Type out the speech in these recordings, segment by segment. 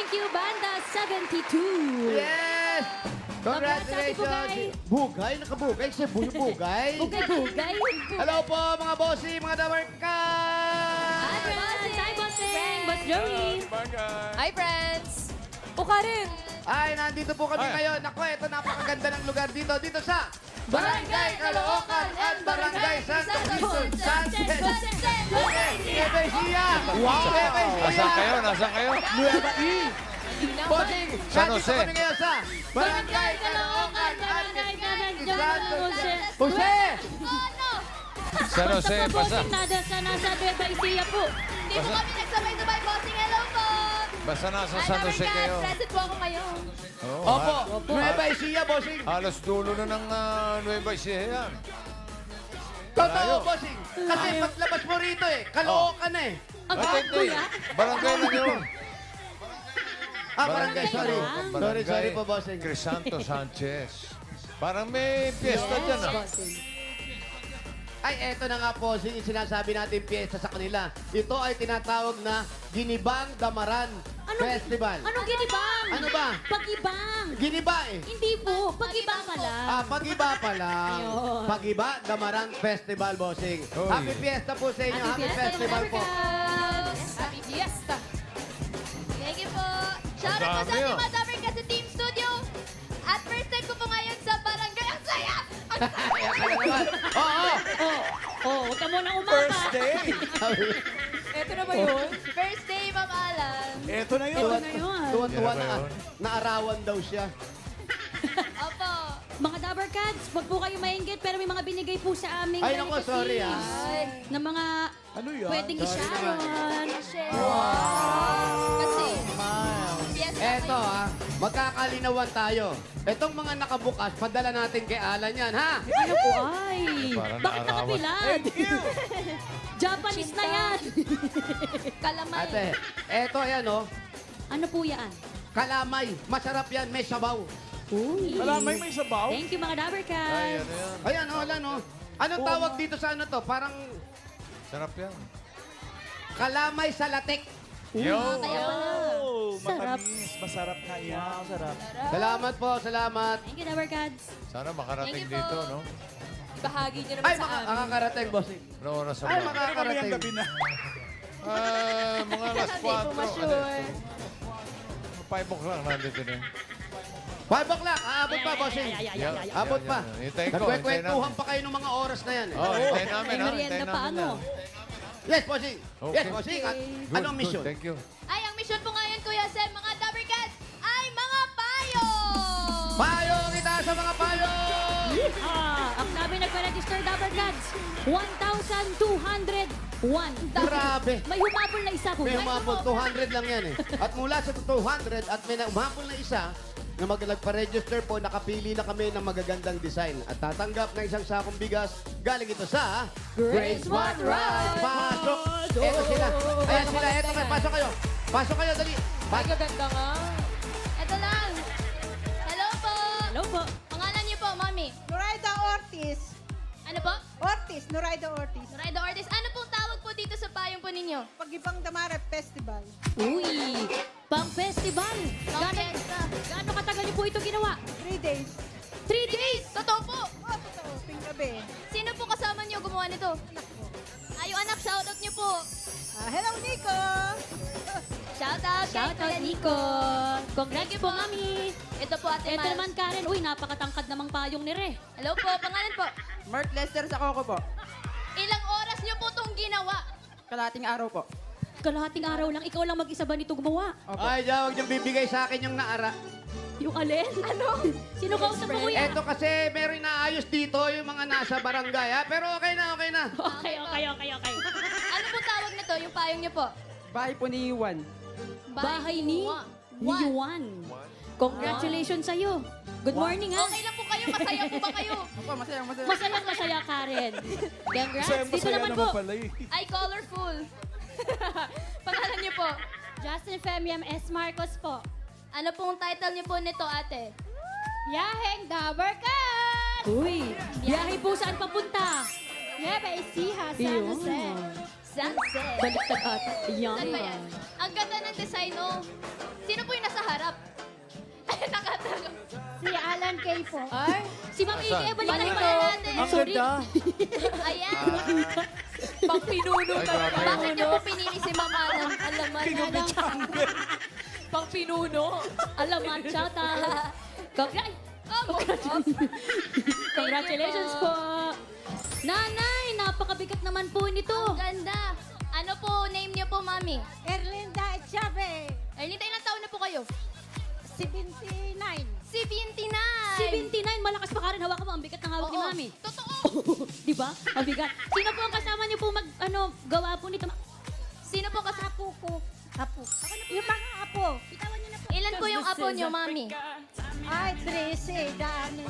Thank you, Banda 72. Yes! Congratulations! Bugay? Nakabugay? Si Bugay? Bugay-bugay. Hello po mga bossy, mga damarkas! Hi, friends. Hi, Bossing. Boss Joey. Hi, friends! O Karen! Ay, nandito po kami ngayon. Ako, ito napakaganda ng lugar dito. Dito sa Barangay Caloocan at Barangay Santo Cristo Sanchez. Okay, Nueva Ecija! Wow! Nueva Ecija! Nasaan kayo? Nasaan kayo? Nueva E! Bossing, San nandito Jose. kami ngayon sa Barangay Caloocan at Santo Jose! San Jose, Basta po, basta. Bossing, nasa Nueva Ecija po. Hindi po kami nagsabay-sabay, bossing. Hello po! Basta nasa San Jose kayo. Present po ako ngayon. Oo, Opo, Nueva Ecija, bossing. Halos dulo na ng Nueva Ecija yan. Totoo, Ayaw. bossing. Kasi paglabas mo rito Caloocan eh. Ang At hindi, kuya. barangay lang yun. Barangay, sorry. Barangay Sorry po, bossing. Crisanto Sanchez. Parang may piyesta dyan, ah. Ay, eto na nga po, sinasabi natin piyesta sa kanila. Ito ay tinatawag na Ginibang Damaran Festival. Anong ginibang? Ano ba? Pag-ibang. Giniba eh. Hindi po, pag-iba pala. Pag-iba pala. Ayun. Pag-iba Damaran Festival, bossing. Oy. Happy fiesta po sa inyo. Happy Fiesta, festival po. Happy Fiesta! Thank you po! Shout out po sa Dami, ating oh. mga Damer kasi Team Studio! At first time ko po ngayon sa barangay. Ang saya! Ang saya! Kaya naman. Oo. Huwag ka muna umapa. Ito na ba yun? First day, Ma'am Alan. Ito na yun. Ito na yun. Tuwan-tuwa Yan na ba na. yun? Naarawan daw siya. Opo. Mga Dabber Cats, wag po kayo mainggit pero may mga binigay po sa amin. Ay, naku, sorry, ah. Na mga Ano yan? pwedeng i-sharon. Kasi, fiesta Eto magkakalinawan tayo. Etong mga nakabukas, padala natin kay Alan yan, ha? Ano po ay? Parang Bakit naarawan. nakabilad? Japanese na yan. Kalamay. Ate, eto yan, Ano po yan? kalamay. Masarap yan, may sabaw. Uy. Malamay may sabaw. Thank you mga Dabber Ay, Cats. ano yan? Ayan, Alan, Anong tawag dito sa ano to? Parang Sarap yan. kalamay sa latek. Yo! Oh, Sarap. matamis. Masarap nga yan. Sarap. Salamat po, salamat. Thank you Dabber Cats. Sana makarating Thank you po. dito, no? Bahagi niyo naman Ay, sa amin. makakarating, bossing. Ano oras Ay, ba? Kami ang makakarating. gabi na. Mga alas Hindi po 4. ma-sure. 5 o'clock nandito na. 5 o'clock, aabot pa, bossing. Yan, Abot yan, pa. yan. Hintayin ko, hintayin Nagkwekwentuhan namin. pa kayo ng mga oras na yan. Oh, hintayin namin, May ha? merienda Hintayin pa, namin ano? yan. Yes, bossing. Okay. Yes, bossing. At Good, anong good. mission? Thank you. Ay, ang mission po ngayon, Kuya Sem, mga Dabber Cats, ay mga payo! Payo kita sa mga payo! Ang sabi nagpa-register Dabber Cats, 1,201. Grabe. May humabol na isa po. May umabot, 200 lang yan eh. At mula sa 200 at may umabol na isa na magpa-register po, nakapili na kami ng magagandang design at tatanggap ng isang sakong bigas. Galing ito sa Grace One Ride. Pasok! Eto sila. Ayan sila. Eto kayo. Pasok kayo. Pasok kayo, dali. Pasok. Ganda nga. Ito lang. Hello po. Hello po. Pangalan niyo po, Mami. Noraida Ortiz. Ano po? Ortiz, Noraida Ortiz. Rido Artist. Ano pong tawag po dito sa payong po ninyo? Pag-ibang Damara Festival. Uy, pang festival. Pang Gaano fiesta. gaano katagal niyo po ito ginawa? 3 days. 3 days. Totoo po. Oh, totoo. Ting gabi. Sino po kasama niyo gumawa nito? Anak ko. Ay, yung anak, shoutout niyo po. Hello, Nico! Shoutout kay Shout out Kuya Nico. Congrats Thank you po, po. Mami. Ito po, Ate Ito Miles. naman, Karen. Uy, napakatangkad namang payong ni Re. Hello po, pangalan po. Mark Lester sa Coco po. Ilang oras niyo po itong ginawa? Kalating araw po. Kalahating araw lang, ikaw lang mag-isa ba nito gumawa? Ay, diyan, huwag niyong bibigay sa akin yung naara. Yung alin? Ano? Sino kausap mo, kuya? Eto kasi meron naayos dito yung mga nasa barangay, ha? Pero okay na, okay na. Okay. Ano po tawag nito, yung payong niyo po? Bahay po ni Juan. Bahay ni Juan. Congratulations sa'yo. Good morning, ha? Okay lang po kayo, masaya po ba kayo? Opo, masaya, masaya. Masaya, Karen. Congrats. Dito Masaya naman po. pala eh. Ay, colorful. Pangalan niyo po? Justin Femiam S. Marcos po. Ano pong title niyo po nito, ate? Yaheng Dabber Cats! Uy, biyahe po saan papunta? Nueva Ecija, San Jose. Sunset. Baliktad ata. Saan ba yan? Yan. Ang ganda ng design, no? Sino po yung Ikay po. Ay, Si Ma'am Ikay, balik balik tayo. na natin. Ang ganda. Ayan. Pang pinuno Ay, grabe. Bakit niyo po pinili si Ma'am Alam? Alaman. King of the jungle. Pang pinuno. Alamat, shout out. Congratulations po. Nanay, napakabigat naman po nito. Ganda. Ano po name niyo po, Mami? Erlinda Echave. Erlita, ilang taon na po kayo? 79. 79. 79, malakas pa ka rin. Hawakan mo, ang bigat ng hawak ni Oo. Mami. Totoo. Di ba? Ang bigat. Sino po ang kasama niyo po gawa po nito? Sino po kasama? Apo ko. Apo. Yung mga apo. Bitawan niyo na po. Ilan po yung apo niyo, Mami? Ay, 13. Dami.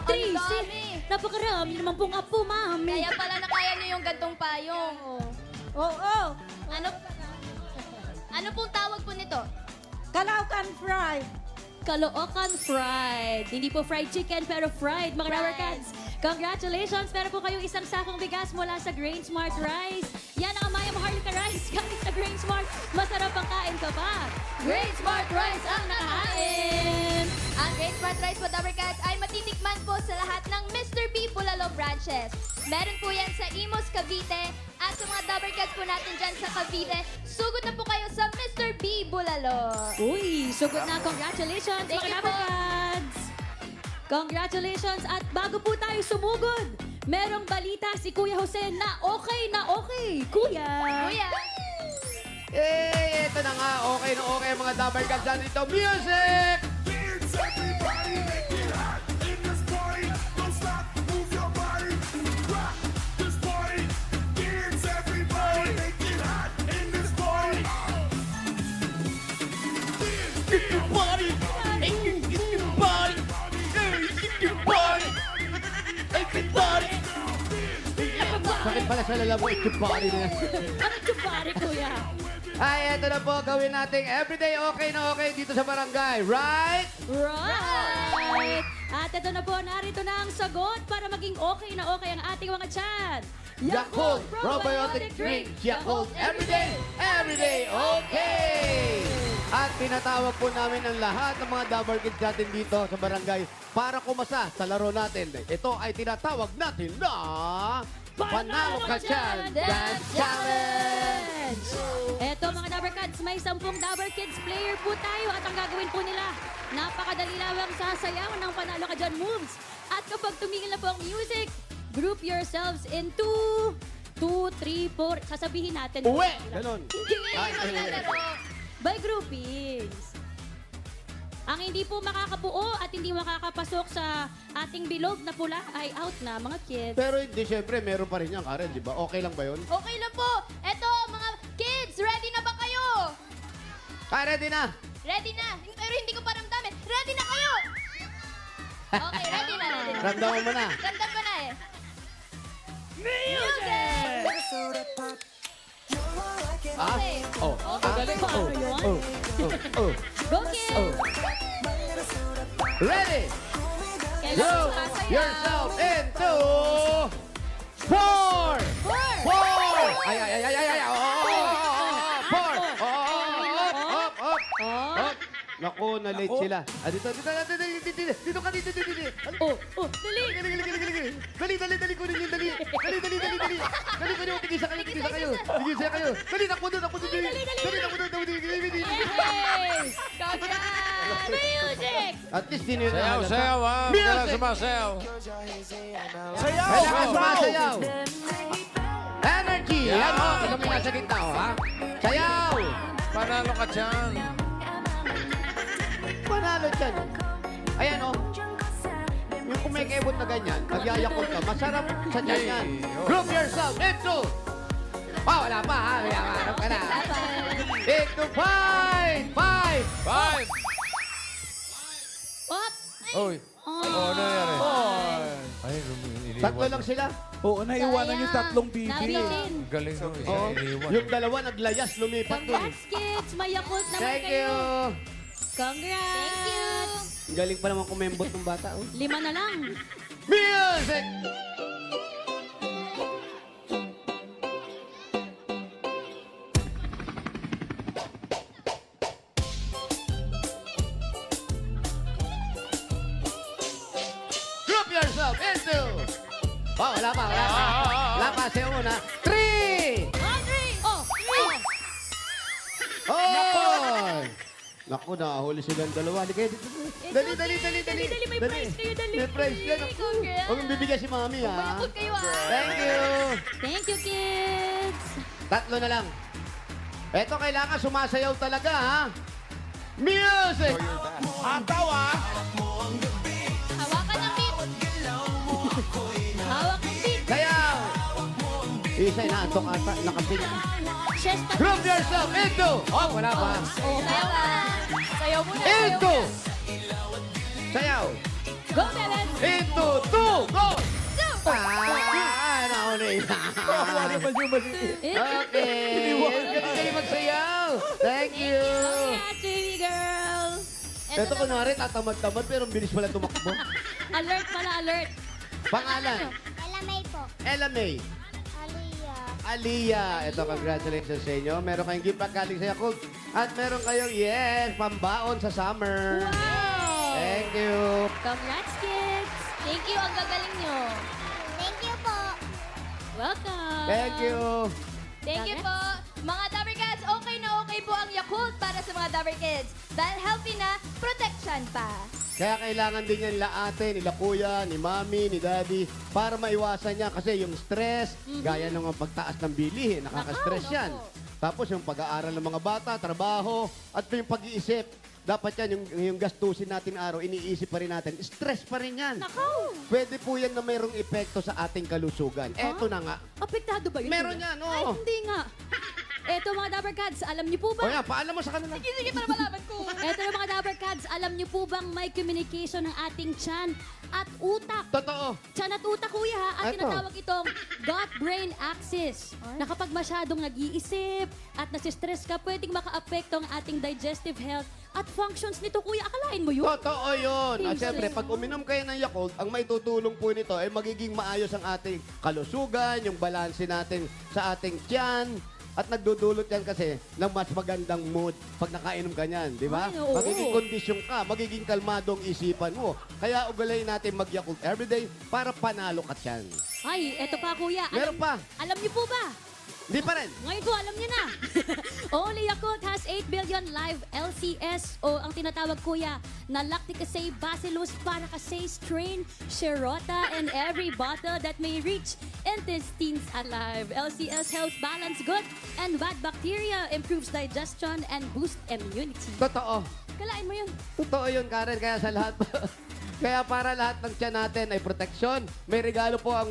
Tracy, dami. napakarami naman pong apo, Mami. Kaya pala na kaya niyo yung gantong payong. Oo. Ano pong tawag po nito? Calaucan Fry. Caloocan fried. Hindi po fried chicken, pero fried, mga Fried. Rubber Cats. Congratulations! Meron po kayong isang sakong bigas mula sa Grain Smart Rice. Yan ang Amaya Maharlika Rice. Galing sa Grain Smart. Masarap ang kain ka pa. Grain Smart Rice ang nakahain. Ang Great Smart Rice po, Rubber Cats, ay matitikman po sa lahat ng Mr. B Bulalo branches. Meron po yan sa Imus, Cavite. At sa mga Rubber Cats po natin dyan sa Cavite, sugod na po kayo sa Mr. B Bulalo. Uy, sugod na. Congratulations, Thank mga you Rubber po. Cats. Congratulations. At bago po tayo sumugod, merong balita si Kuya Jose na okay. Kuya. Kuya, Ito na nga, okay na okay mga Dabber Cats dito. Music! Everybody make it hot in this party. Don't stop, move your body. Rock this party. Dance everybody. Make it hot in this party. Get your body. Get your body. Get your body. Everybody. Sakit pala sa lalamu, ito body na yan. Ano chupari, Kuya? Ay, ito na po, gawin natin everyday okay na okay dito sa barangay. Right? Right! At ito na po, narito na ang sagot para maging okay na okay ang ating mga chan. Yakult Probiotic Drink. Yakult everyday okay! At tinatawag po namin ang lahat ng mga Dabber Kids natin dito sa barangay para kumasa sa laro natin. Ito ay tinatawag natin na Panalo Ka Chan Dance Challenge! Eto mga Dabber Cats, may 10 Dabber Kids player po tayo at ang gagawin po nila, napakadali lamang sasayaw ng Panalo Ka Dyan moves. At kapag tumigil na po ang music, group yourselves into 2, 3, 4. Sasabihin natin. Uwe! Ganon. hindi maglalaro. By groupings. Ang hindi po makakabuo at hindi makakapasok sa ating bilog na pula ay out na, mga kids. Pero hindi, syempre, meron pa rin yan, Karen, di ba? Okay lang ba yun? Okay lang po. Eto, mga kids, ready na ba kayo? Karen, di na! Ready na. Pero hindi ko pa ramdamin. Ready na kayo? Okay, ready na. Ramdaman mo na. Ganda pa na eh. Ah? Okay. Oh. Okay. Oh. Oh. Oh. Oh. Go, kids! Ready? Kailangan Go sumasayaw. yourself into 4! 4! Ay, ay, ay, ay, ay, ay! Oh, oh, oh, oh, 4! Oh, oh, up, up, Oh, up! Naku, na-late sila. Ah, dito, dito ka, dito. oh, oh, dali! Dali, kunin yun, dali. Dali, tigisa kayo. Dali, nakpo doon, dali. Hey! Congrats! Music! At least di nyo Sayaw, nahalata. sayaw, ha? Music! Kailangan sumasayaw. Sayaw! Kailangan Sayaw! sumasayaw. Energy! Yan o, kami nasa gitna o, ha? Sayaw! Panalo ka dyan. Panalo dyan. Ayan o. Yung kumikibot na ganyan, nagyayakot ka, masarap sa dyan yan. Group yourself into... wala pa ha, harap ka na. Into 5! 5! Up! Uy. Oh, ano nangyari? Ay, iniwan. Tatlo lang sila. Oo, naiwanan yung tatlong bibi. Nabitin. Galing no, isa Oo. iniwan. Yung dalawa naglayas, lumipat dun. Congrats, kids! May Yakult naman Thank kayo. you. Congrats! Thank you. Galing pa naman kumembot ng bata. Oh. 5 na lang. Music! Oh, wala pa. Wala pa, siya muna. 3! Oh! Naku, nahuli silang dalawa. Hindi kayo dito. Dali. May prize kayo, dali. May prize yan. Go, girl. Huwag mong bibigyan si Mami, ha? Mayakot kayo ah. Thank you. Thank you, kids. 3 na lang. Eto, kailangan sumasayaw talaga, ha? Music! Ataw ah! Hawakan ng beat. Hawak ng beat. Sayaw! Isa, inaantok ata. Nakaping. Chest up. Group yourself into! Oh, wala pa. Sayaw na. Sayaw muna. Into! Sayaw! Go, Belen. Into 2! Go! Nauna Kawawa naman yung maliit. Okay. Galing kayo magsayaw. Thank you. Congrats, baby girl. Ito kunwari, tatamad-tamad pero ang bilis pala tumakbo. Alert pala, alert. Pangalan? Elamay po. Ella May. Aliyah. Aliyah. Ito, congratulations sa inyo. Meron kayong gift pack galing sa Yakult. At meron kayong, yes, pambaon sa summer. Wow. Thank you. Congrats, kids. Thank you, ang gagaling nyo. Thank you po. Welcome. Thank you. Thank you po. Mga Dabber Cats, okay na okay po ang Yakult para sa mga Dabber Kids. Dahil healthy na, protection pa. Kaya kailangan din yan nila ate, nila kuya, ni mami, ni daddy para maiwasan niya kasi yung stress, gaya ng mga pagtaas ng bilihin, nakaka-stress yan. Tapos yung pag-aaral ng mga bata, trabaho, at yung pag-iisip. Dapat yan, yung gastusin natin araw, iniisip pa rin natin. Stress pa rin yan. Nakaw. Pwede po yan na mayroong epekto sa ating kalusugan. Eto na nga. Apektado ba yun? Meron yan, oo. Ay, hindi nga. Eto mga Dabber Cats, alam niyo po O ba? yan, paalam mo sa kanila. Sige para malaman ko. Eto na mga Dabber Cats, alam niyo po bang may communication ng ating tiyan at utak? Totoo. Tiyan at utak, kuya, ha? At Eto. tinatawag itong gut-brain axis. Na kapag masyadong nag-iisip at nasistress ka, pwedeng maka-apekto ang ating digestive health at functions nito, kuya. Akalain mo yun? Totoo yun. At Pinsan. syempre, pag uminom kayo ng Yakult, ang may tutulong po nito ay magiging maayos ang ating kalusugan, yung balanse natin sa ating tiyan, at nagdudulot yan kasi ng mas magandang mood pag nakainom ka niyan, di ba? Ay, oo. Magiging kondisyon ka, magiging kalmado ang isipan mo. Kaya ugalayin natin mag-Yakult everyday para panalo ka tiyan. Ay, eto pa, kuya. Meron pa. Alam niyo po ba? Hindi pa rin. Ngayon po, alam niyo na. Only Yakult has 8 billion live LCS o ang tinatawag, kuya, na Lacticacea bacillus, Paracacea strain, Shirota, and every bottle that may reach intestines alive. LCS helps balance good and bad bacteria, improves digestion, and boosts immunity. Totoo. Kalain mo yun. Totoo yun, Karen. Kaya sa lahat, kaya para lahat ng tiyan natin ay proteksyon, may regalo po ang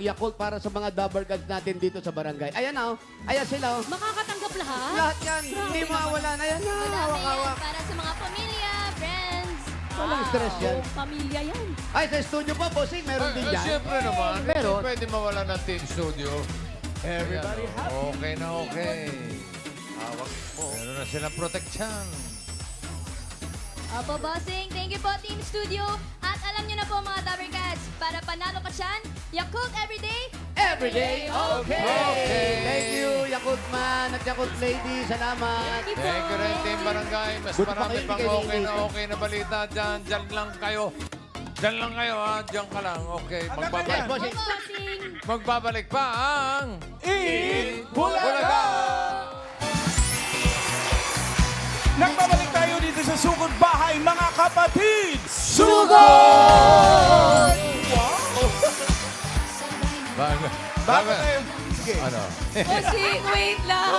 Yakult para sa mga Dabber Cats natin dito sa barangay. Ayan na, oh. Ayan sila, oh. Makakatanggap lahat? Lahat yan. Hindi mawala na yan. Madami yan Hawak-hawak. para sa mga pamilya, friends. Walang stress yan. Buong pamilya yan. Ay, sa studio po, bossing, meron din yan. Siyempre naman, Meron. hindi pwede mawala ng Team Studio. Everybody Ayan, happy. okay na okay. Hawak po. Meron na silang protection. Opo, bossing. Thank you po, Team Studio. At alam niyo na po, mga Dabber Cats, para panalo ka dyan, Yakult Everyday. Everyday, okay. Okay. Thank you, Yakult Man at Yakult Lady. Salamat. Thank you rin, Team Barangay. Mas Good pa marami kayo, pang hindi kayo okay na balita dyan. Dyan lang kayo. Dyan lang kayo, ha? Dyan ka lang. Okay, Yes, magbabalik. bossing. Bossing. Magbabalik pa ang... Bulaga! Nagbabalik tayo dito sa Sugod Bahay, mga kapatid! Sugod! Bago Bago tayo. Sige. Ano? Bossing, wait lang.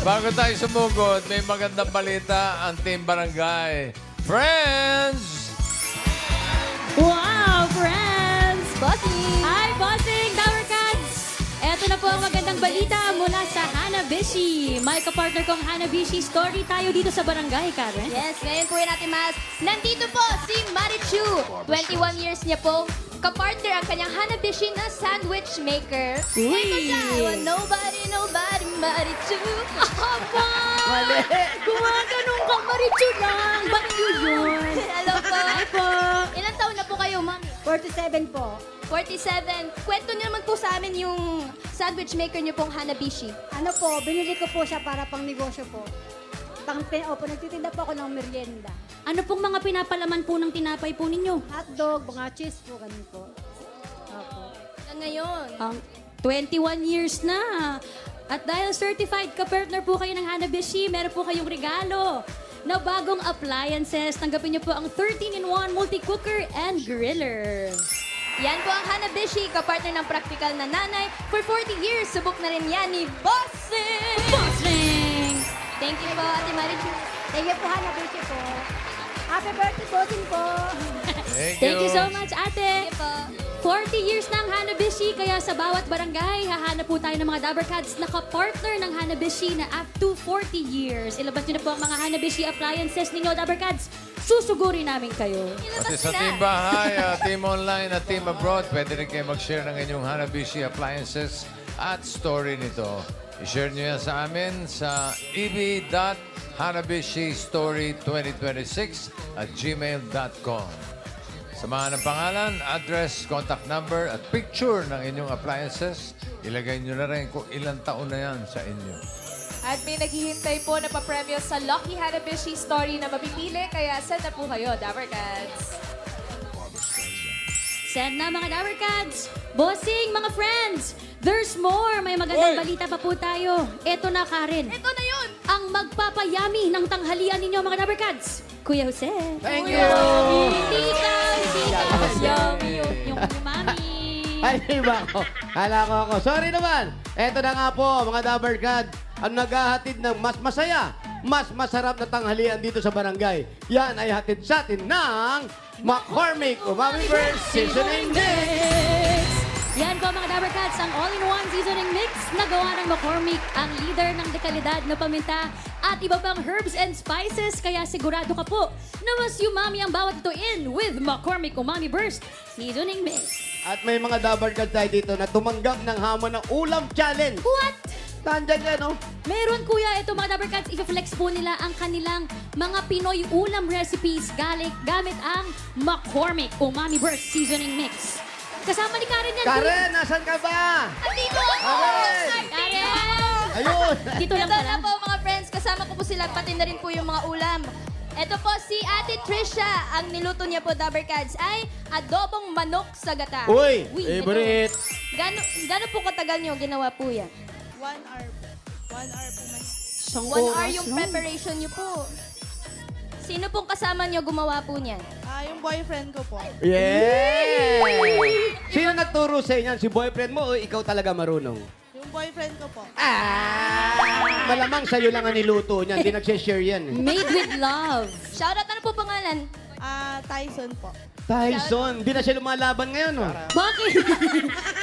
Bago tayo sumugod, may magandang balita ang Team Barangay. Friends! Wow, friends! Bossing. Hi, Bossing! Tower Cats! Eto na po ang magandang balita mula sa Hanabishi. May kapartner kong Hanabishi story tayo dito sa barangay, Karen. Yes, ngayon po yun natin, Mas. Nandito po si Marichu. 21 years niya po. Kapartner ang kanyang Hanabishi na sandwich maker. Uy! Nobody, Marichu. Aba! Mali. Gumaganong ka, Marichu lang! Bakit yun? Hello po. Hi po! Ilan taon na po kayo, Mami? 47 po. 47. Kwento niyo naman po sa amin yung sandwich maker niyo pong Hanabishi. Ano po, binili ko po siya para pang negosyo po. Nagtitinda po ako ng merienda. Ano pong mga pinapalaman po ng tinapay po ninyo? Hotdog, mga cheese po, ganun po. Opo. ngayon. 21 years na. At dahil certified ka-partner po kayo ng Hanabishi, meron po kayong regalo na bagong appliances. Tanggapin niyo po ang 13-in-1 multi-cooker and griller. Yan po ang Hanabishi, kapartner ng praktikal na nanay. For 40 years, subok na rin yan ni Bossing! Bossing! Thank you po, Ate Marichu. Thank you po, Hanabishi po. Happy birthday, bossing po. Thank you so much, ate. Thank you po. 40 years na ang Hanabishi, kaya sa bawat barangay, hahanap po tayo ng mga Dabber Cats na kapartner ng Hanabishi na up to 40 years. Ilabas niyo na po ang mga Hanabishi appliances ninyo, Dabber Cats. Susugurin namin kayo. Pati sa team bahay, team online at team abroad, pwede rin kayo mag-share ng inyong Hanabishi appliances at story nito. I-share nyo yan sa amin sa eb.hanabishi2026@gmail.com. Samahan ng pangalan, address, contact number at picture ng inyong appliances. Ilagay nyo na rin kung ilang taon na yan sa inyo. At may naghihintay po na papremyo sa Lucky Hanabishi Story na mapipili, kaya send na po kayo, Dabber Cats. Send na mga Dabber Cats! Bossing, mga friends! There's more! May magandang Oy! balita pa po tayo. Ito na, Karen. Ito na yun! Ang magpapayami ng tanghalian ninyo, mga Dabber Cats. Kuya Jose. Thank you! Hindi ka. Yummy. Yung umami. Ay, iba ko. Kala ko ako. Sorry naman. Eto na nga po, mga Dabber Cats, ang naghahatid ng mas masaya, mas masarap na tanghalian dito sa barangay. Yan ay hatid sa atin ng McCormick Umami Burst Seasoning Mix. Yan po mga Dabber Cats, ang all-in-one seasoning mix na gawa ng McCormick, ang leader ng dekalidad na paminta at iba pang herbs and spices. Kaya sigurado ka po na mas umami ang bawat ito in with McCormick Umami Burst Seasoning Mix. At may mga Dabber Cats tayo dito na tumanggap ng hamon ng ulam challenge. What? Tandaan ka, no? Meron kuya, ito mga Dabber Cats, i-flex po nila ang kanilang mga Pinoy ulam recipes gamit ang McCormick Umami Burst Seasoning Mix. Kasama ni Karen yan. Karen, nasan ka ba? Andito ako! Karen! Karen! Ayun! Dito lang Ito pala. na po mga friends, kasama ko po sila, pati na rin po yung mga ulam. Ito po si Ate Trisha. Ang niluto niya po, Dabber Cats, ay adobong manok sa gata. Uy, Uy, favorite. Gano'n po katagal niyo ginawa po yan? 1 hour. 1 hour po man. 1 hour yung preparation niyo po. Sino pong kasama niyo gumawa po niyan? Yung boyfriend ko po. Yeah! Sino nagturo sa inyo? Si boyfriend mo o ikaw talaga marunong? Yung boyfriend ko po. Malamang sa'yo lang ang niluto niyan. Hindi nagsishare yan. Made with love. Shoutout, ano po pangalan? Tyson po. Tyson, hindi na siya lumalaban ngayon, no? Bakit?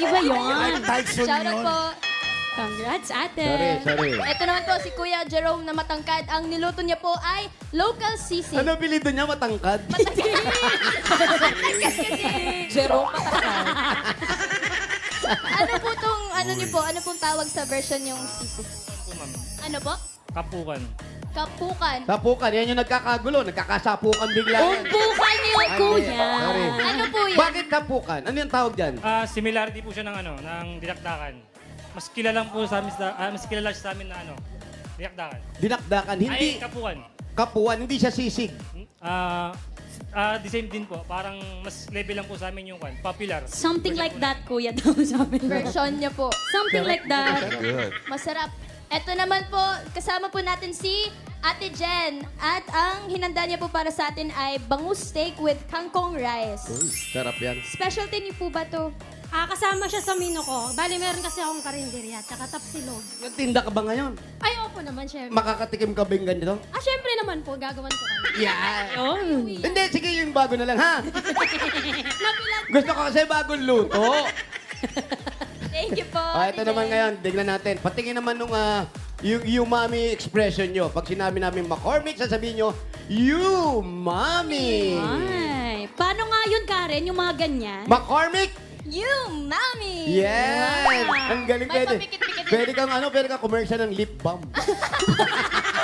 Iba yun. Shoutout po. Congrats, ate. Sorry. Ito naman po si Kuya Jerome na matangkad. Ang niluto niya po ay local sisig. Ano pilido niya? Matangkad? Jerome. Ano po tong, ano niyo po, ano pong tawag sa version yung sisig? Ano po? Kapukan. Kapukan. Sapukan, yan yung nagkakagulo. Nagkakasapukan bigla yan. Umpukan niyo, kuya. Sorry. Ano po yan? Bakit kapukan? Ano yung tawag dyan? Similarity po siya ng ng dinakdakan. Mas kilala po sa amin mas kilala siya sa amin na dinakdakan. Dinakdakan, hindi Ay, kapukan. kapuan, hindi siya sisig. The same din po. Parang mas level lang po sa amin yung popular. Something like that, kuya, daw sabi mo. Version niya po. Something like that. Masarap. Ito naman po, kasama po natin si Ate Jen. At ang hinanda niya po para sa atin ay bangus steak with kangkong rice. Uy, sarap yan. Specialty niyo po ba to? Kasama siya sa menu ko. Bali, meron kasi akong karinderya, tsaka tapsilog. Nagtinda ka ba ngayon? Ay, opo naman, syempre. Makakatikim ka ba yung ganito? Syempre naman po, gagawan ko kayo. Yeah! Oh. Hindi, sige yung bago na lang, ha? Gusto ko kasi bagong luto. Thank you po. Ito Ate naman Jen. ngayon, tignan natin. Patingin naman nung yung umami expression nyo. Pag sinabi namin McCormick, sasabihin nyo, you mommy! Ay, paano nga yun, Karen, yung mga ganyan? McCormick? You, mommy! Yes! Ang galing May pwede. pamikit-pikit. Pwede kang commercial ng lip balm.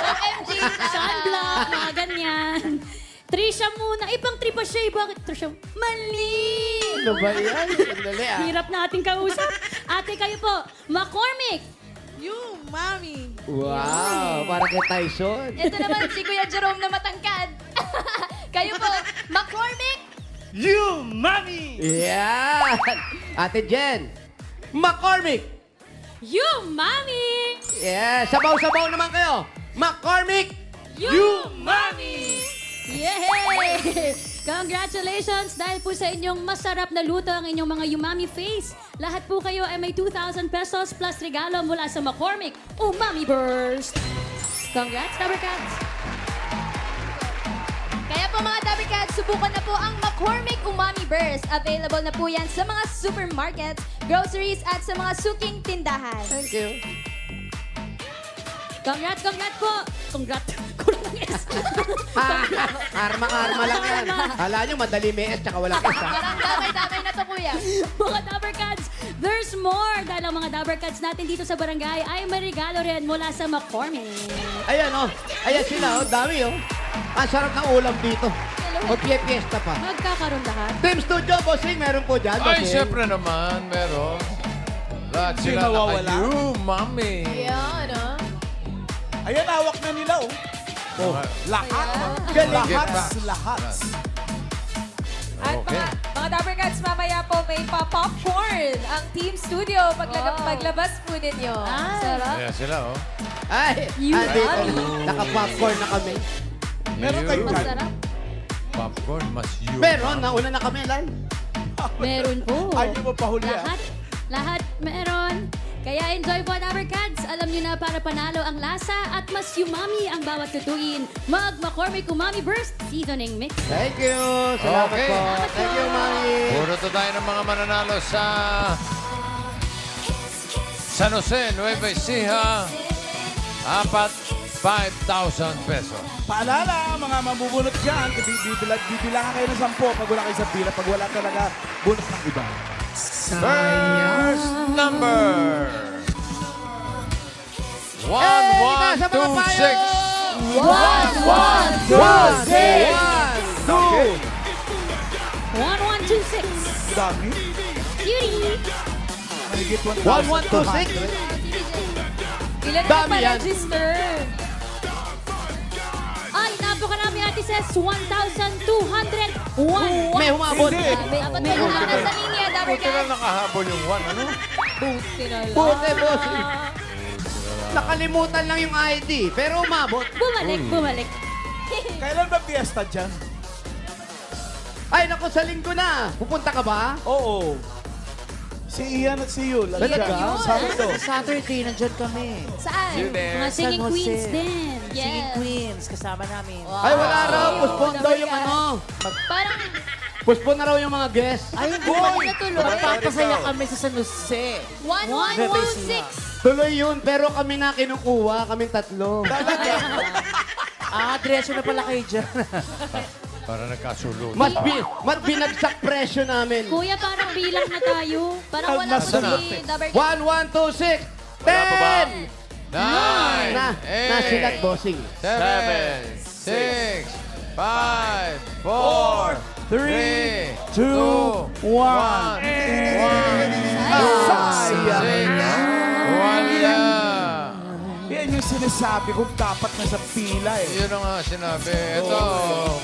OMG! Sunblock, mga ganyan. Trisha muna. Ibang tripa siya. Bakit Trisha? Mali! Ano ba yan? Sandali, Hirap nating kausap. Ate, kayo po. McCormick. You, mommy! Wow! Para kay Tyson. Ito naman si Kuya Jerome na matangkad. Kayo po, McCormick! You, mommy! Yeah! Ate Jen, McCormick. You, Mami! Yeah, sabaw-sabaw naman kayo. McCormick. You, Mami! Yay! Congratulations dahil po sa inyong masarap na luto ang inyong mga Umami Face. Lahat po kayo ay may 2,000 pesos plus regalo mula sa McCormick Umami Burst. Congrats, Dabber Cats! Kaya po mga Dabber Cats, subukan na po ang McCormick Umami Burst. Available na po yan sa mga supermarkets, groceries at sa mga suking tindahan. Thank you. Congrats, congrats po! Congrats! Kulang ng S. Arma-arma lang yan. Hala nyo, madali may S tsaka walang S. ha? Parang damay-damay na to, kuya. Mga Dabber Cats, there's more! Dahil ang mga Dabber Cats natin dito sa barangay ay may regalo rin mula sa McCormick. Ayan, oh. Ayan sila, oh. Dami, oh. Ang sarap ng ulam dito. Magpiye-fiesta pa. Magkakaroon lahat. Team Studio, bossing, meron po dyan. Ay, bossing. syempre naman, meron. Lahat sila mawawala? You, Mami. Ayan, ah. Ayan, hawak na nila, oh. Oh, lahat. Galing. Lahat. At Okay. mga Dabber Cats, mamaya po may pa-popcorn ang Team Studio paglabas po ninyo. Sarap. Ayan sila, oh. Ay, andito. Naka-popcorn na kami. Meron You. kayo dyan? Masarap. Popcorn, mas you. Meron, nauna na kami, Lan. Meron po. Ay, di mo pa huli, ah. Lahat meron. Kaya enjoy po, Dabber Cats. Alam niyo na para panalo ang lasa at mas umami ang bawat tutuin. McCormick Umami Burst Seasoning Mix. Thank you. Salamat Okay. po. Thank you, Mami. Puro to tayo ng mga mananalo sa San Jose, Nueva Ecija. 5,000 pesos. Paalala, mga mabubunot dyan, bibilangan kayo ng 10 pag wala kayo sa pila, pag wala talaga bunot ng iba. First number. Hey, sa mga payo! 1126. 1126. Dami. Cutie. Mahigit 1126. 1,200. Ilan na Dami yan. pa-register? Ay, napakarami, Ate Ses. 1,201. May humabot. Hindi. Dapat may lumana sa linya, Dabber Buti na Cats. nakahabol yung 1, ano? Buti na lang. Buti, boss. Nakalimutan lang yung ID, pero umabot. Bumalik. Kailan ba fiesta dyan? Ay, naku, sa linggo na. Pupunta ka ba? Oo. Si Ian at si Yul. Talaga? Sabado. Saturday, nandyan kami. Saan? Mga singing San Jose. queens din. Singing Yes. Queens, kasama namin. Ay, wala raw. Puspon daw yung ano. Parang Puspon na raw yung mga guests. Ay, hindi Boy! ba Natuloy. magpapasaya kami sa San Jose. 1116. Tuloy yun, pero kami na kinukuha. Kaming tatlo. Diretso na pala kayo dyan. Para nagkasulot. Mas binagsak presyo namin. Kuya, parang bilang na tayo. Parang wala po Nasaan na? si Dabber Cats. 1126. Wala pa ba? 10! 9, Nasilat, bossing. 7, 6, 5, 4, 3, 2, 1. Wala. Yan yung sinasabi kong dapat nasa pila eh. Yun ang nga sinabi. Ito,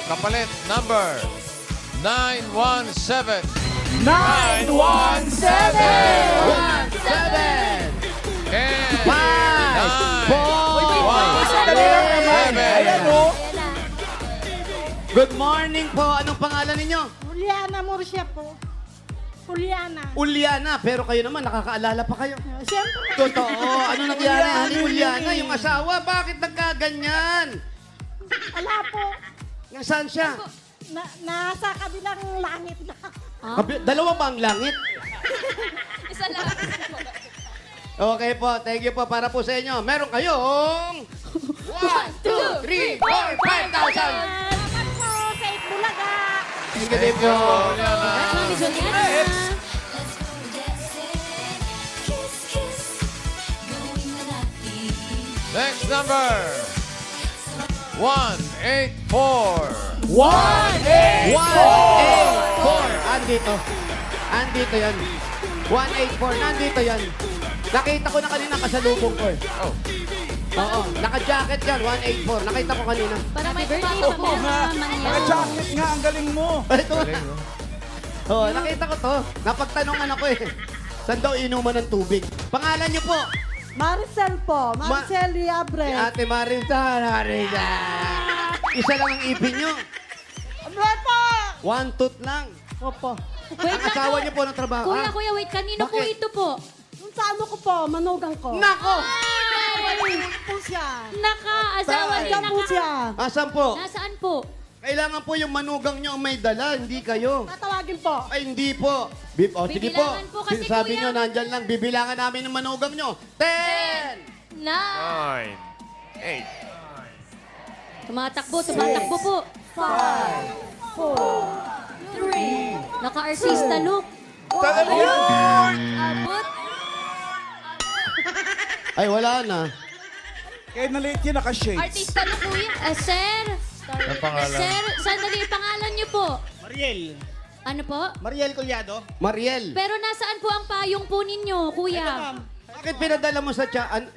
kapalit, number 917. 17! 10, 5! 9, 1, Ayan o. Good morning po. Anong pangalan ninyo? Juliana Murcia po. Juliana. Uliana. Pero kayo naman, nakakaalala pa kayo. Siyempre, Totoo. Ano nangyari? Hani Uliana, yung asawa, bakit nagkaganyan? wala po. Nasaan siya? Nasa kabilang langit na. Dalawa ba ang langit? Isa lang. Okay po, thank you po para po sa inyo. Meron kayong 1, 2, 3, 4, 5,000. Salamat po sa Itbulaga. Thank you din po. Congrats, Mami Juliana. Next number 184. 184. Andito. Andito yan. 184. Nandito yan. Nakita ko na kanina kasalubong ko eh. Oh. Oo. Naka-jacket yan. 184. Nakita ko kanina. Para may birthday pumasok po. na naman yan. Naka-jacket nga, ang galing mo. Ito. Galing, no? Oo, nakita ko to. Napagtanungan ako eh. Saan daw inuman ng tubig? Pangalan niyo po? Maricel po. Maricel Liabre. Ate Marita. Isa lang ang ipin niyo. Ano po? One tooth lang. Opo. Wait Ang asawa lang niyo po ng trabaho. Kuya, Ah, kuya, wait. Kanino po Bakit? ito po? Yung sa ano ko po, manugang ko. Nako! Ay, po siya. Naka-asawa din. Saan po siya? Asan po? Nasaan po? Kailangan po yung manugang niyo ang may dala, hindi kayo. Tatawagin po. Ay, hindi po. Sige po. Bibilangan po kasi, Sabi kuya. niyo, nandyan lang. Bibilangan namin ng manugang niyo. 10! 9, 9, 8. Tumatakbo po. 4. Naka-artista look. abot. Ay, wala na. Kaya na-late yun, naka-shades. Artista na kuya. Sir, Ang pangalan? sir, sandali, pangalan niyo po. Mariel. Ano po? Mariel Collado. Mariel, Pero nasaan po ang payong po ninyo, kuya? bakit pinadala mo sa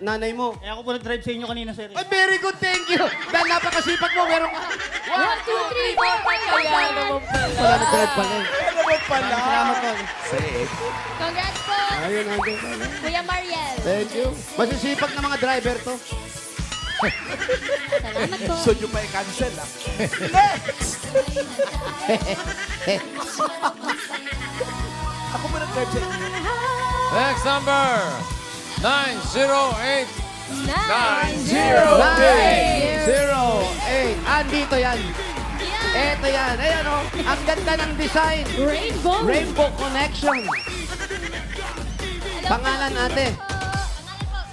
nanay mo? Eh ako po nag-drive sa inyo kanina, sir. Ay, very good, thank you. Dahil napakasipag mo, meron ka. 1, 2, 3, 4, 5, 6, 7. Wala na thread pala eh. Ano ba pala? Salamat po. Congrats po, Ayun, nandun pala. Kuya Mariel. Thank you. Masisipag na mga driver to. Salamat po. So nyo pa i-cancel, ah. Ako ba nag-drive sa inyo? Next number, 908. 908. Andito yan. Eto yan. Ayan o. Ang ganda ng design. Rainbow. Rainbow Connection. Pangalan ate.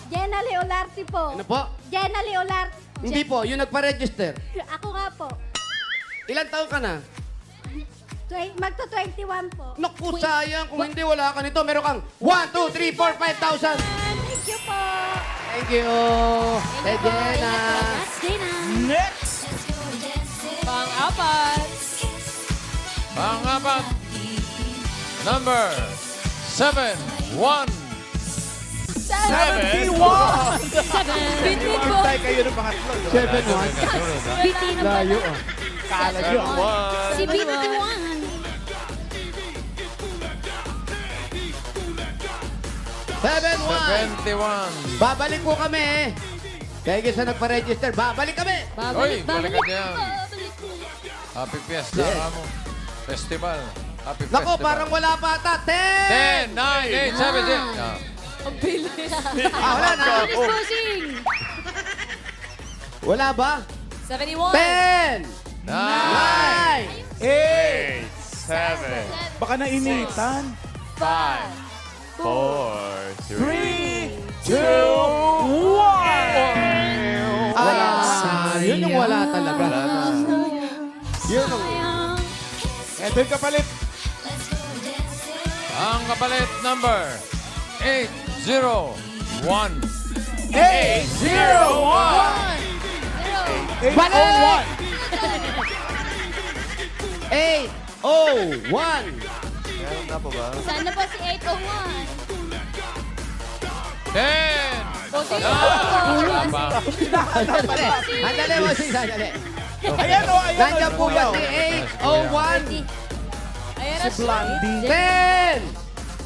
Jenna Leolarte po. Ano po? Jenna Leolarte. Hindi po. Yung nagpa-register. Ako nga po. Ilan taon ka na? Magto-21 po. Naku, sayang. Kung hindi, wala ka nito. Meron kang 1, 2, 3, 4, 5,000. Thank you po. Thank you. Hey, Jenna. That's Dana. Next! Pang-apat. Pangapat, number 71. 71! Bitin po. Tayo kayo ng pangatlo. 7-1. Bitin po. Layo ah. Kala nyo. Si Bitin. 7-1. Babalik po kami. Kaya sa nagpa-register, babalik kami. Oy, balikan niya. Babalik po. Happy Fiesta, amo. Festival. Happy Nako, Festival. parang wala pa ata. 10! 10, 9, 8, 7, 6. Wala na. Bilis bossing. Wala ba? 71. 10! 9, 9! 8! 7, Baka nainitan. 5, 4, 3, 2, 1! Yun yung wala talaga. Yun ang... Ito yung kapalit. Ang kapalit number 801. 801! Balik! 801! Meron na po ba? Sana po si 801. 10. Sandali mo, sandali. Ayan o, ayan o. Nandiyan po ba si 801? Ayan na siya. Blondie. 10!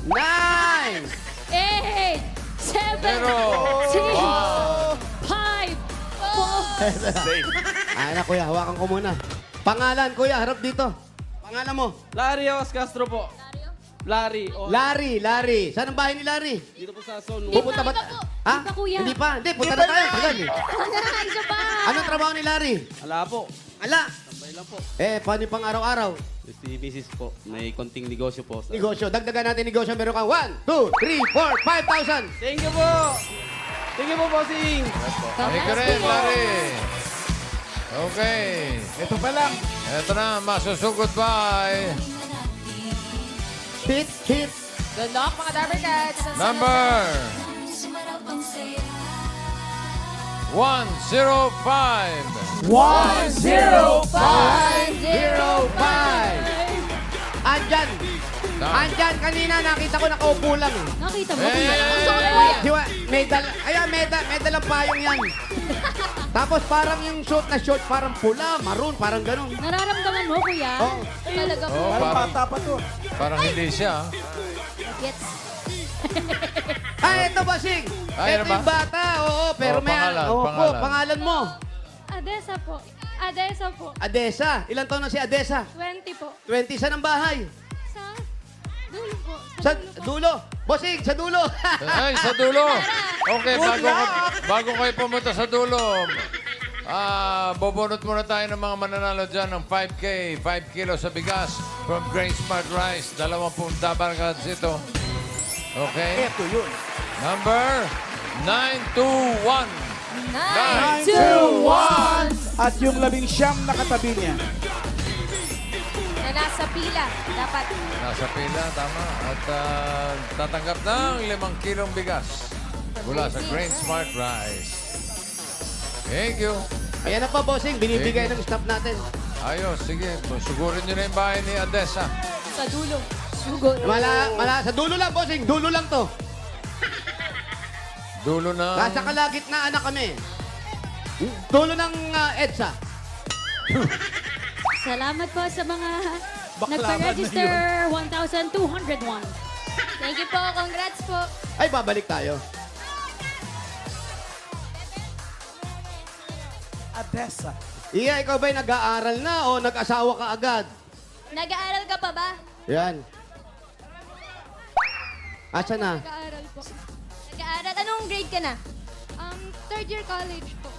9! 8, 7, 6, 5, 4. Ay na kuya, hawakan ko muna. Pangalan kuya, harap dito. Pangalan mo? Larry Os Castro po. Larry. Larry. Saan ang bahay ni Larry? Dito po sa zone Pupunta ba? Ha? Di pa, kuya. Hindi pa. Hindi, punta na tayo. Tagal eh. Isa pa. Anong trabaho ni Larry? Ala po. Ala. Sabay lang po. Paano pang araw-araw? Si Mrs. po. May konting negosyo po. Negosyo. Dagdagan natin negosyo. Meron kang 1, 2, 3, 4, 5,000. Thank you po. Thank you po, bossing. Thank you rin, Larry. Okay. Ito pa lang. Ito na, masusugod by Hit. Good luck, mga Dabber Cats. number 105. 105. Andyan. Andyan. Kanina nakita ko nakaupo lang. Nakita mo, Eh, kuya? eh, Ang suot eh, mo. Diba, may dalang payong yan. Tapos parang yung suot na short, parang pula, maroon, parang ganun. Nararamdaman mo, kuya? Oh. Talaga po. Oh, Parang parang, bata pa to. parang hindi siya. Gets. Ay, ito bossing. Ay, Ito ano ba? yung bata. Oo, pero Oh, may... pangalan, Oo po, pangalan. pangalan mo. Adesa po. Adesa po. Adesa. Ilan taon na si Adesa? 20 po. 20. Saan ang bahay? Sa dulo po. Sa dulo. Bossing, sa dulo. Ay, sa dulo. Okay, bago kayo pumunta sa dulo, bobonot muna tayo ng mga mananalo dyan ng 5K, 5 kilos sa bigas from Grain Smart Rice. 20 dabarkads ito. Okay? Ito yun. Number 921. 2-1! At yung 19 na katabi niya. Na nasa pila. Dapat. Nasa pila, tama. At tatanggap ng 5 kilong bigas mula sa Grain Smart Rice. Thank you. Ayan na pa, bossing. Binibigay ng staff natin. Ayos, sige. Sugurin nyo na yung bahay ni Adesa. Sa dulo. Sugod. Sa dulo lang, bossing. Dulo lang to. Dulo na. Nasa kalagitnaan na kami. Dulo ng EDSA. Salamat po sa mga Baklaran nagpa-register 1,201. Thank you po. Congrats po. Ay, babalik tayo. Adesa. Iya, ikaw ba'y nag-aaral na o nag-asawa ka agad? Nag-aaral ka pa ba? Yan. Asa na? Nag-aaral po. Nag-aaral. Anong grade ka na? Third year college po.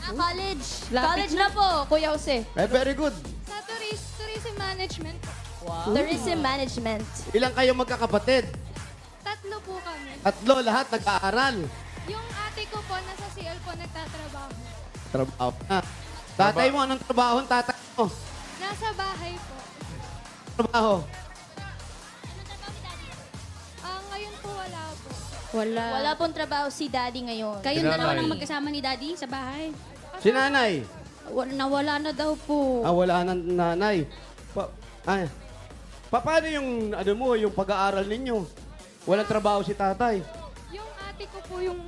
College. Lapit College na po, Kuya Jose. Very good. Sa tourism management po. Tourism management. Ilang kayo magkakapatid? Tatlo po kami. Tatlo, lahat nag-aaral. Yung ate ko po, nasa CL po nagtatrabaho. Trabaho na. Tatay mo, anong trabaho ang tatay mo? Nasa bahay po. Trabaho. Ngayon po wala po. Wala pong trabaho si Daddy ngayon. Kayong dalawa Sinanay. lang magkasama ni Daddy sa bahay. Si nanay. Nawala na daw po. Wala na nanay. Paano yung, yung pag-aaral ninyo? Walang trabaho si tatay. Yung ate ko po yung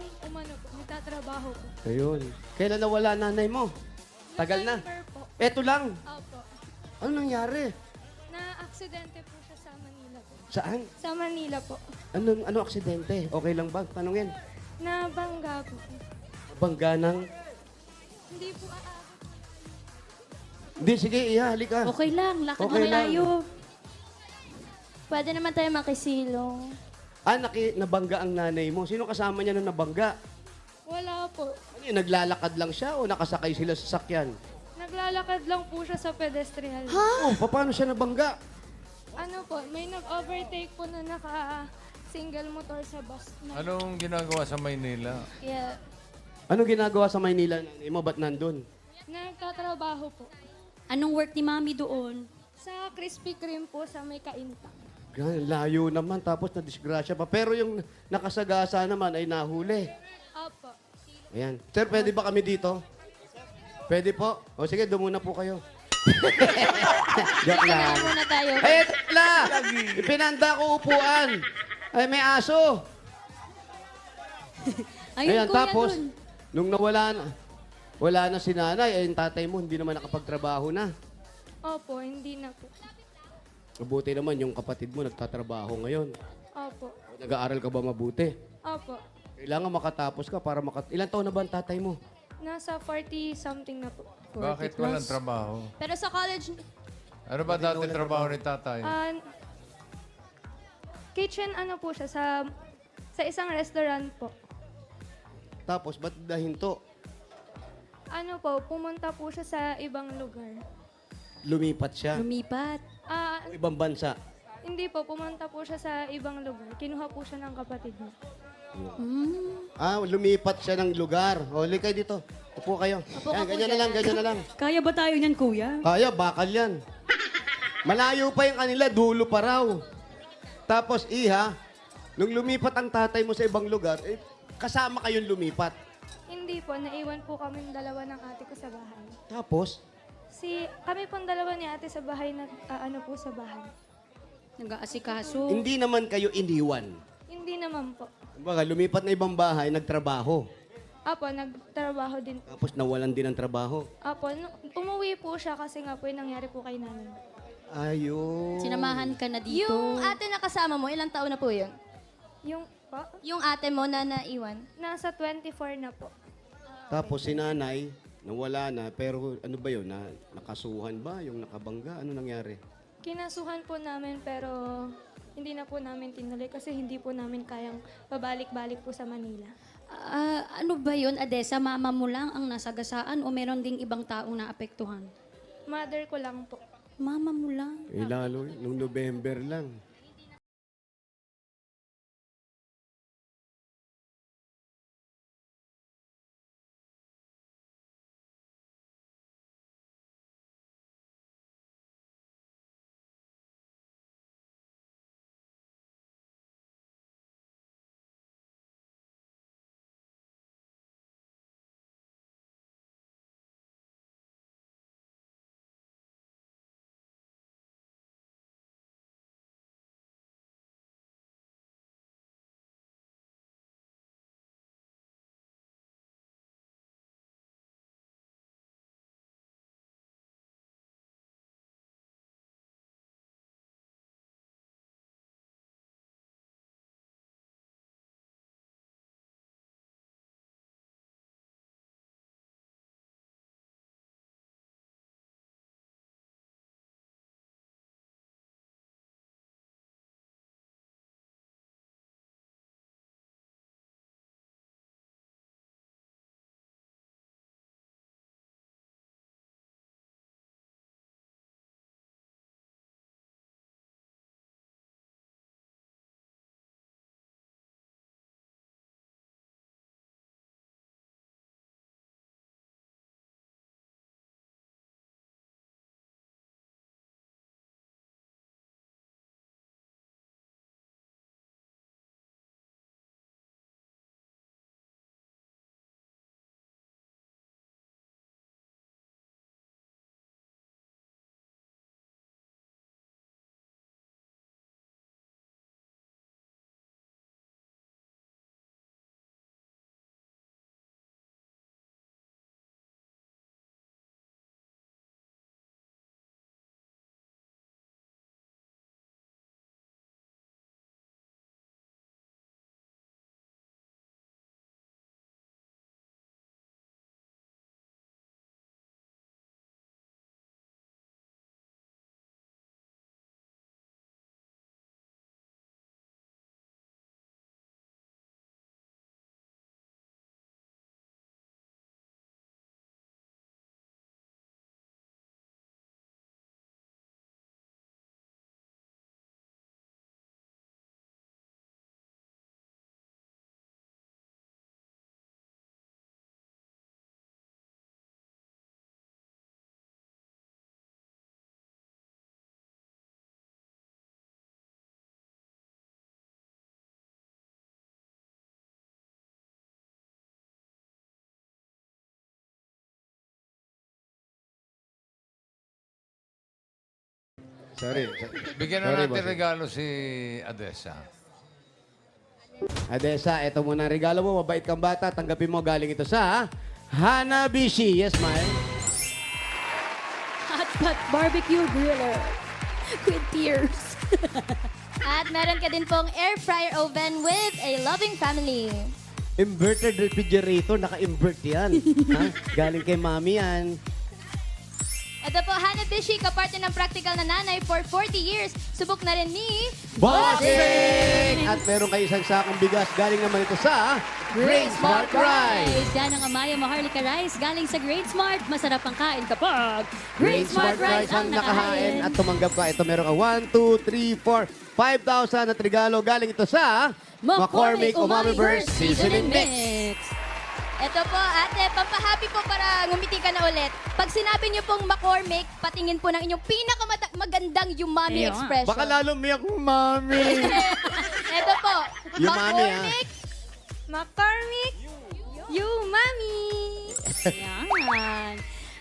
nagtatrabaho po. Ayun. Kailan nawala nanay mo? Tagal na. November po. Eto lang. Opo. Ano nangyari? Na-aksidente po siya sa Manila po. Saan? Sa Manila po. Ano aksidente? Okay lang ba? Tanungin. Nabangga po. Bangga ng... Hindi po aabot. Hindi, sige, halika. Okay lang, lakad Okay lang tayo. Pwede naman tayo makisilong. Nabangga ang nanay mo. Sino kasama niya nung nabangga? Wala po. Ano yun, naglalakad lang siya o nakasakay sila sa sakyan? Naglalakad lang po siya sa pedestrian. Oh, paano siya nabangga? Ano po, may nag-overtake po na naka-single motor sa bus. Anong ginagawa sa Maynila? Yeah. Ano ginagawa sa Maynila? Nanay mo, ba't nandun? Nagtatrabaho po. Anong work ni Mami doon? Sa Krispy Kreme po sa may kainta. Gan, layo naman, tapos na-disgrasya pa. Pero yung nakasagasa naman ay nahuli. Opo. Ayan. Sir, pwede ba kami dito? Pwede po? O sige, doon muna po kayo. Joke lang. Kaya muna tayo. Ay, ito pala! Ipinanda ko upuan. Ay, may aso. Ayun, Ayan, kuya tapos, dun. nung wala na si nanay, ay yung tatay mo hindi naman nakapagtrabaho na. Opo, hindi na po. Mabuti naman yung kapatid mo nagtatrabaho ngayon. Opo. Nag-aaral ka ba mabuti? Opo. Kailangan makatapos ka para Ilan taon na ba ang tatay mo? Nasa 40-something na po. Bakit walang trabaho? Pero sa college, Ano ba dati trabaho ni tatay? Kitchen ano po siya, sa isang restaurant po. Tapos, ba't dahinto? Ano po, pumunta po siya sa ibang lugar. Lumipat siya. Lumipat. O ibang bansa. Hindi po, pumunta po siya sa ibang lugar. Kinuha po siya ng kapatid niya. Lumipat siya ng lugar. O, kayo dito. Upo kayo. Yan, ganyan na lang, ganyan na lang. Kaya ba tayo niyan, kuya? Kaya, bakal yan. Malayo pa yung kanila, dulo pa raw. Tapos, nung lumipat ang tatay mo sa ibang lugar, kasama kayong lumipat. Hindi po, naiwan po kami dalawa ng ate ko sa bahay. Tapos, Kami pong dalawa ni ate sa bahay, po sa bahay. Nag-aasikaso. hindi naman kayo iniwan. Hindi naman po. Kumbaga, lumipat na ibang bahay, nagtrabaho. Apo, nagtrabaho din po. Tapos nawalan din ng trabaho. Apo, umuwi po siya kasi nga po yung nangyari po kay nanay. Ayun. Sinamahan ka na dito. yung ate na kasama mo, ilang taon na po yun? Yung Po? Yung ate mo na naiwan? Nasa 24 na po. Tapos si nanay, nawala na, pero ano ba yun? Nakasuhan ba? Yung nakabangga? Ano nangyari? Kinasuhan po namin pero hindi na po namin tinuloy kasi hindi po namin kayang pabalik-balik po sa Manila. Ano ba yun, Adessa? Mama mo lang ang nasagasaan o meron ding ibang taong naapektuhan? Mother ko lang po. Mama mo lang. Lalo, nung November lang. Sorry. Bigyan na Sorry, natin boss. regalo si Adessa. Adessa, ito muna ang regalo mo. Mabait kang bata. Tanggapin mo galing ito sa Hanabishi. Yes, Mike. Hotpot Barbecue Griller with tears. At meron ka din pong air fryer oven with a loving family. Inverted refrigerator. Naka-invert yan. Ha? Galing kay mami yan. Ito po, Hanabishi, kaparte ng practical na nanay for 40 years. Subok na rin ni... Bossing! At meron kayo isang sakong bigas. Galing naman ito sa Great Smart Rice. Yan ang Amaya Maharlika Rice galing sa Great Smart. Masarap ang kain kapag Great Smart Rice ang nakahain. At tumanggap ka. Ito meron ka 1, 2, 3, 4, 5,000 at regalo. Galing ito sa McCormick Umami Burst Seasoning Mix. Ito po, ate, pampahappy po para ngumiti ka na ulit. Pag sinabi niyo pong McCormick, patingin po ng inyong pinakamagandang umami Ayun. expression. Baka lalo miyak mami. Ito po, Umami, ah. McCormick, umami. Yan.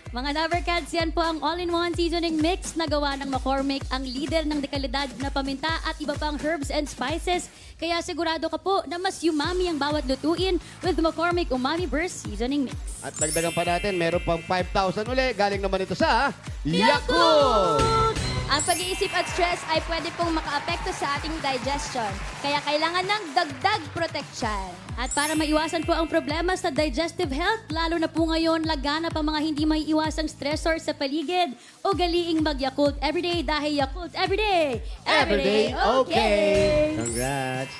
Mga Lovercats, yan po ang all-in-one seasoning mix na gawa ng McCormick, ang leader ng dekalidad na paminta at iba pang herbs and spices. Kaya sigurado ka po na mas umami ang bawat lutuin with McCormick Umami Burst Seasoning Mix. At dagdagan pa natin, meron pang 5,000 uli. Galing naman ito sa Yakult! Ang Ang pag-iisip at stress ay pwede pong makaapekto sa ating digestion. Kaya kailangan ng dagdag proteksyon. At para maiwasan po ang problema sa digestive health, lalo na po ngayon, laganap ang mga hindi maiiwasang stressor sa paligid. Ugaliing mag-Yakult everyday dahil Yakult everyday. Everyday okay. Congrats.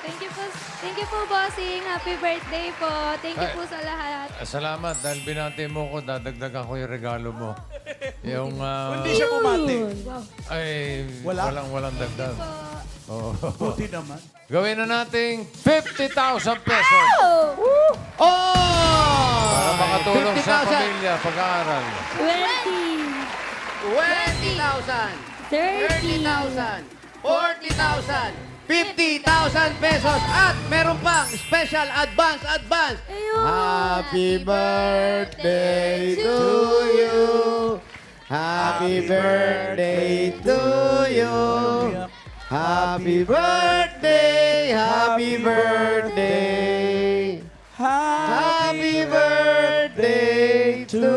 Thank you po. Thank you po, bossing. Happy birthday po. Thank you po sa lahat. Salamat dahil binati mo ko, dadagdagan ko yung regalo mo. Yung, Hindi siya bumati. ay, Wala? walang dagdag. Oo. Buti naman. Gawin na nating 50,000 pesos. Oh! Para makatulong sa 50,000. pamilya, pag-aaral. 20, 20,000. 30, 30,000. 40,000. 50,000 pesos. At meron pang special advance. Ayun. Happy birthday to you. Happy birthday to you. Happy birthday. Happy birthday. Happy birthday to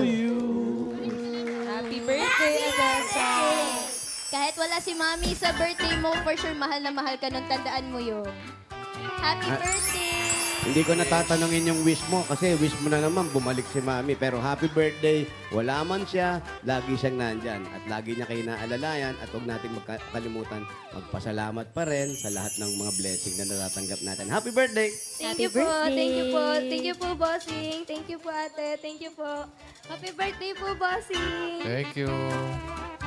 you. Happy birthday, Adessa. Kahit wala si Mami sa birthday mo, for sure mahal na mahal ka nun. Tandaan mo yun. Happy birthday! Hindi ko natatanungin yung wish mo kasi wish mo na naman bumalik si Mami. Pero happy birthday, wala man siya, lagi siyang nandyan. At lagi niya kayo naalalayan at huwag natin magkalimutan magpasalamat pa rin sa lahat ng mga blessing na natatanggap natin. Happy birthday! Thank you po. Thank you po. Thank you po, bossing. Thank you po, ate. Thank you po. Happy birthday po, bossing. Thank you.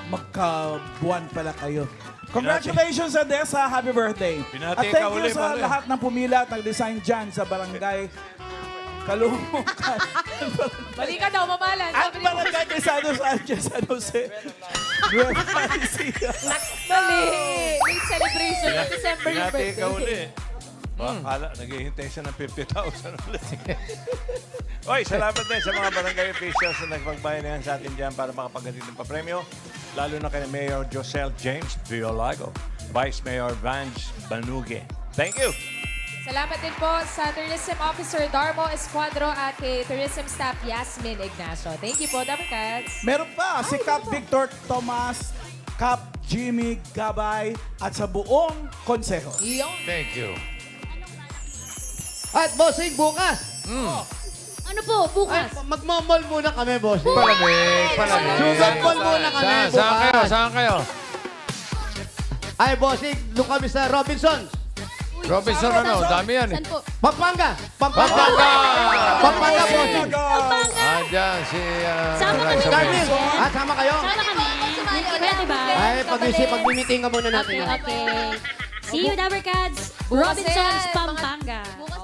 Magkabuwan pala kayo. Congratulations, Adessa. Happy birthday. Binati At thank ka you uli, sa pare. lahat ng pumila at nag-design dyan sa barangay Kalumukan. Bali ka daw, mamalan. At Sabi ni Boss. barangay Quesado Sanchez, San Jose. Nueva Ecija. Mali. Late celebration ng December yung Binati birthday. ka uli. Akala, naghihintay siya ng 50,000 ulit. Oy, salamat din sa mga barangay officials na nagpagbayanihan sa atin dyan para makapaghatid ng papremyo. Lalo na kay Mayor Josel James Biolago, Vice Mayor Vange Banugue. Thank you! Salamat din po sa Tourism Officer Darmo Esquadro at kay Tourism Staff Yasmin Ignacio. Thank you po, Dapper Cats. Meron pa si Cap Victor Tomas, Cap Jimmy Gabay, at sa buong konseho. Thank you. At bossing, bukas. Ano po, Ay, bukas? magmamall muna kami, bossing. Palamig. Susan Paul muna kami bukas. Saan kayo? Ay, bossing, doon kami sa Robinsons. Robinson, ano? Dami yan eh. Saan po? Pampanga, Pampanga! bossing. Andyan si Sama kami. Raisa Carmen, Mel. sama kayo? Sana kami. Sumali ulit. Pwede ba? Ay, pag-meeting ka muna natin. Okay. See you, Dabber Cats. Robinsons, Pampanga. Bukas